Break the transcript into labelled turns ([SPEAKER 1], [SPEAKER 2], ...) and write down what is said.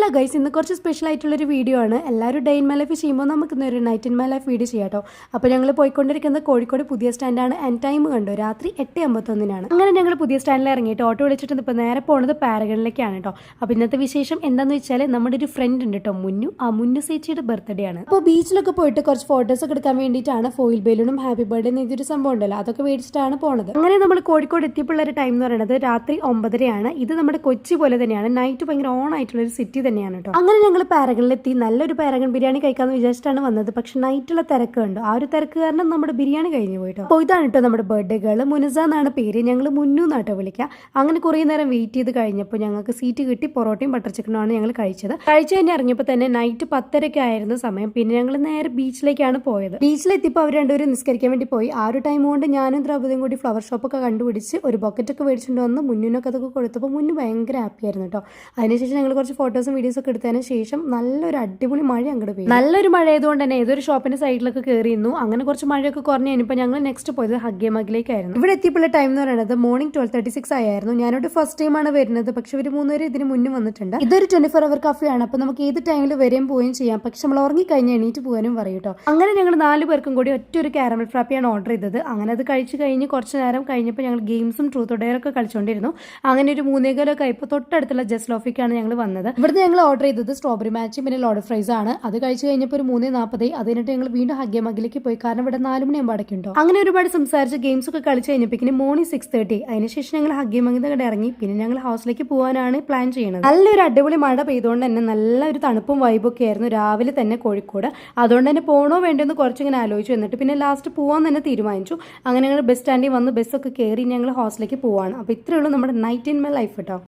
[SPEAKER 1] Hello guys, ഇന്ന് കുറച്ച് special ആയിട്ടുള്ളൊരു വീഡിയോ ആണ്. എല്ലാവരും ഡേ ഇൻ മൈ ലൈഫ് ചെയ്യുമ്പോൾ നമുക്ക് ഇന്നൊരു night in my life video ചെയ്യാം കേട്ടോ. അപ്പോൾ ഞങ്ങൾ പോയിക്കൊണ്ടിരിക്കുന്നത് കോഴിക്കോട് പുതിയ സ്റ്റാൻഡാണ്. ആൻഡ് ടൈം കണ്ടു രാത്രി 8:51. അങ്ങനെ ഞങ്ങൾ പുതിയ സ്റ്റാൻഡിൽ ഇറങ്ങിയിട്ട് ഓട്ടോ വിളിച്ചിട്ട് ഇപ്പോൾ നേരെ പോകുന്നത് പാരഗണിലേക്കാണ് കേട്ടോ. അപ്പോൾ ഇന്നത്തെ വിശേഷം എന്താണെന്ന് വെച്ചാൽ നമ്മുടെ ഒരു ഫ്രണ്ട് ഉണ്ട് കേട്ടോ, മുന്നു. ആ മുന്നു ചേച്ചിയുടെ ബർത്ത്ഡേ ആണ്. അപ്പോൾ ബീച്ചിലൊക്കെ പോയിട്ട് കുറച്ച് ഫോട്ടോസ് ഒക്കെ എടുക്കാൻ വേണ്ടിയിട്ടാണ് ഫോയിൽ ബലൂണും ഹാപ്പി ബർത്ത്ഡേ എന്നൊരു സംഭവം ഉണ്ടല്ലോ, അതൊക്കെ മേടിച്ചിട്ടാണ് പോണത്. അങ്ങനെ നമ്മൾ കോഴിക്കോട് എത്തിയപ്പോൾ ഒരു ടൈം എന്ന് പറയുന്നത് രാത്രി 9:30. ഇത് നമ്മുടെ കൊച്ചി പോലെ തന്നെയാണ്, നൈറ്റ് ഭയങ്കര ഓൺ ആയിട്ടുള്ള ഒരു സിറ്റി തന്നെയാണ് കേട്ടോ. അങ്ങനെ ഞങ്ങൾ പാരഗണിലെത്തി. നല്ലൊരു പാരഗൺ ബിരിയാണി കഴിക്കാന്ന് വിചാരിച്ചിട്ടാണ് വന്നത്. പക്ഷെ നൈറ്റുള്ള തിരക്ക് കണ്ടു. ആ ഒരു തിരക്ക് കാരണം നമ്മുടെ ബിരിയാണി കഴിഞ്ഞു പോയിട്ടോ. അപ്പോൾ ഇതാണ് കേട്ടോ നമ്മുടെ ബർത്ത്ഡേ ഗേൾ, മുനസ എന്നാണ് പേര്. ഞങ്ങൾ മുന്നു എന്നാട്ടോ വിളിക്കാം. അങ്ങനെ കുറേ നേരം വെയിറ്റ് ചെയ്ത് കഴിഞ്ഞപ്പോൾ ഞങ്ങൾക്ക് സീറ്റ് കിട്ടി. പൊറോട്ടയും ബട്ടർ ചിക്കനുമാണ് ഞങ്ങൾ കഴിച്ചത്. കഴിച്ചു കഴിഞ്ഞ് ഇറങ്ങിയപ്പോൾ തന്നെ നൈറ്റ് 10:30 ആയിരുന്നു സമയം. പിന്നെ ഞങ്ങൾ നേരെ ബീച്ചിലേക്കാണ് പോയത്. ബീച്ചിലെത്തിയപ്പോൾ അവർ രണ്ടുപേരും നിസ്കരിക്കാൻ വേണ്ടി പോയി. ആ ഒരു ടൈം കൊണ്ട് ഞാനും ദ്രൗപതിയും കൂടി ഫ്ലവർ ഷോപ്പൊക്കെ കണ്ടുപിടിച്ച് ഒരു ബക്കറ്റൊക്കെ മേടിച്ചിട്ട് വന്ന് മുന്നിനൊക്കെ അതൊക്കെ കൊടുത്തപ്പോൾ മുന്നു ഭയങ്കര ഹാപ്പി ആയിരുന്നു കേട്ടോ. അതിനുശേഷം ഞങ്ങൾ കുറച്ച് ഫോട്ടോസും വീഡിയോസും ഒക്കെ എടുത്തതിന് ശേഷം നല്ലൊരു അടിപൊളി മഴ അങ്ങോട്ട് പെയ്യും. നല്ലൊരു മഴ ആയതുകൊണ്ട് തന്നെ ഏതൊരു ഷോപ്പിന്റെ സൈഡിലൊക്കെ കയറിയിരുന്നു. അങ്ങനെ കുറച്ച് മഴയൊക്കെ കുറഞ്ഞു കഴിഞ്ഞപ്പോൾ ഞങ്ങൾ നെക്സ്റ്റ് പോയത് ഹഗ്യമഗിലേക്കായിരുന്നു. ഇവിടെ എത്തിയപ്പോൾ ടൈം എന്ന് പറയുന്നത് മോർണിംഗ് 12:36 ആയിരുന്നു. ഞാനോട് ഫസ്റ്റ് ടൈമാണ് വരുന്നത്. പക്ഷെ ഒരു 3 പേര് ഇതിന് മുന്നേ വന്നിട്ടുണ്ട്. ഇതൊരു 24 hour കഫേയാണ്. അപ്പോൾ നമുക്ക് ഏത് ടൈമിൽ വരെയും പോവുകയും ചെയ്യാം. പക്ഷെ നമ്മൾ ഉറങ്ങിക്കഴിഞ്ഞ് എണീറ്റ് പോകാനും പറയും കേട്ടോ. അങ്ങനെ ഞങ്ങൾ 4 പേർക്കും കൂടി ഒറ്റൊരു കാരമൽ ഫ്രാപ്പിയാണ് ഓർഡർ ചെയ്തത്. അങ്ങനെ അത് കഴിച്ച് കഴിഞ്ഞ് കുറച്ച് നേരം കഴിഞ്ഞപ്പോൾ ഞങ്ങൾ ഗെയിംസും ട്രൂത്ത് ഓർ ഡെയർ ഒക്കെ കളിച്ചുകൊണ്ടിരുന്നു. അങ്ങനെ ഒരു 3:15 ആയപ്പോൾ തൊട്ടടുത്തുള്ള ജസ്റ്റ് ലോഫിക്കാണ് ഞങ്ങൾ വന്നത്. ഇവിടുന്ന് ഞങ്ങൾ ഓർഡർ ചെയ്തത് സ്ട്രോബെറി മാച്ചും പിന്നെ ലോഡ് ഫ്രൈസ് ആണ്. അത് കഴിച്ച് കഴിഞ്ഞപ്പോൾ ഒരു 3:40. അത് കഴിഞ്ഞിട്ട് ഞങ്ങൾ വീണ്ടും ഹഗ്യമഗിലേക്ക് പോയി. കാരണം ഇവിടെ 4 മണിയാകുമ്പോൾ അടയ്ക്കുണ്ടോ. അങ്ങനെ ഒരുപാട് സംസാരിച്ച് ഗെയിംസ് ഒക്കെ കളിച്ച് കഴിഞ്ഞപ്പോൾ മോർണിംഗ് 6:30. അതിനുശേഷം ഞങ്ങൾ ഹഗ്യമഗിൽ നിന്ന് ഇറങ്ങി. പിന്നെ ഞങ്ങൾ ഹൗസിലേക്ക് പോകാനാണ് പ്ലാൻ ചെയ്യുന്നത്. നല്ലൊരു അടിപൊളി മഴ പെയ്തുകൊണ്ട് തന്നെ നല്ലൊരു തണുപ്പും വൈബൊക്കെ ആയിരുന്നു രാവിലെ തന്നെ കോഴിക്കോട്. അതുകൊണ്ട് തന്നെ പോകണോ വേണ്ടെന്ന് കുറച്ചിങ്ങനെ ആലോചിച്ചു. എന്നിട്ട് പിന്നെ ലാസ്റ്റ് പോകാൻ തന്നെ തീരുമാനിച്ചു. അങ്ങനെ ഞങ്ങൾ ബസ് സ്റ്റാൻഡിൽ വന്ന് ബസ്സൊക്കെ കയറി ഞങ്ങൾ ഹൗസിലേക്ക് പോവാണ്. അപ്പോൾ ഇത്രയേ ഉള്ളൂ നമ്മുടെ നൈറ്റ് ഇൻ മൈ ലൈഫ് കേട്ടോ.